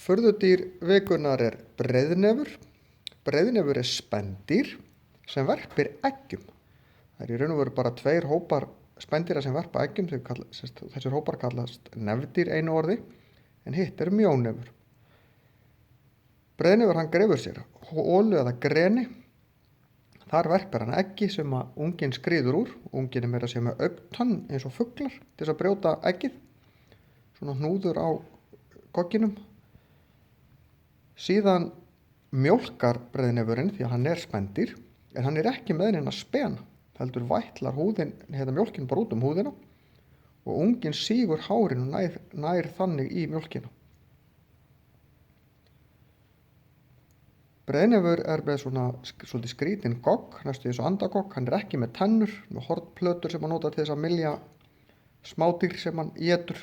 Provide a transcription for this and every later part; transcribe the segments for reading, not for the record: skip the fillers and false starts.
Furðudýr vikunnar er breiðnefur. Breiðnefur er spendýr sem verpir eggjum. Það er í raun og veru bara 2 hópar spendýra sem verpa eggjum. Þessir hópar kallast nefdýr einu orði, en hitt er mjónefur. Breiðnefur hann grefur sér holu eða greni. Þar verpir hann eggi sem að unginn skríður úr. Unginn er meira að segja með augntann eins og fuglar til þess að brjóta eggið. Svona hnúður á gogginum. Síðan mjólkar breiðnefurinn því að hann er spendýr, en hann er ekki með neina spena. Heldur vætlar mjólkin bara út húðina og unginn sígur hárinu nær þannig í mjólkina. Breiðnefur er með svolítið skrítinn gogg, næstu eins og andagogg. Hann er ekki með tennur, með hornplötur sem hann notar til þess að mylja smádýr sem hann étur.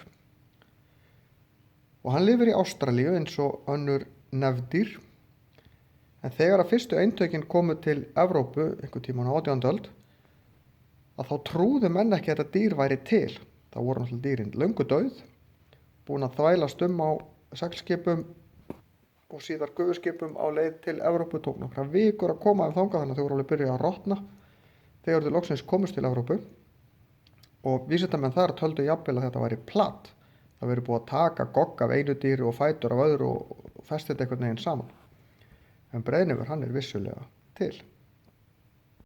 Og hann lifir í Ástralíu eins og önnur nefdýr. En þegar að fyrstu eintökin komu til Evrópu einhvern tímann á 18. öld, að þá trúðu menn ekki að þetta dýr væri til. Það voru náttúrulega dýrin löngu dauð, búin að þvælast á seglskipum og síðar gufuskipum á leið til Evrópu. Tók nokkrar vikur að koma þangað, þannig að þau voru alveg byrjað að rotna þegar þau loksins komust til Evrópu. Og vísindamenn þar töldu jafnvel að þetta væri platt. Það væri búið að taka gogg af einu dýri og fætur af öðru og festi þetta einhvern veginn saman. En breiðnefur hann er vissulega til.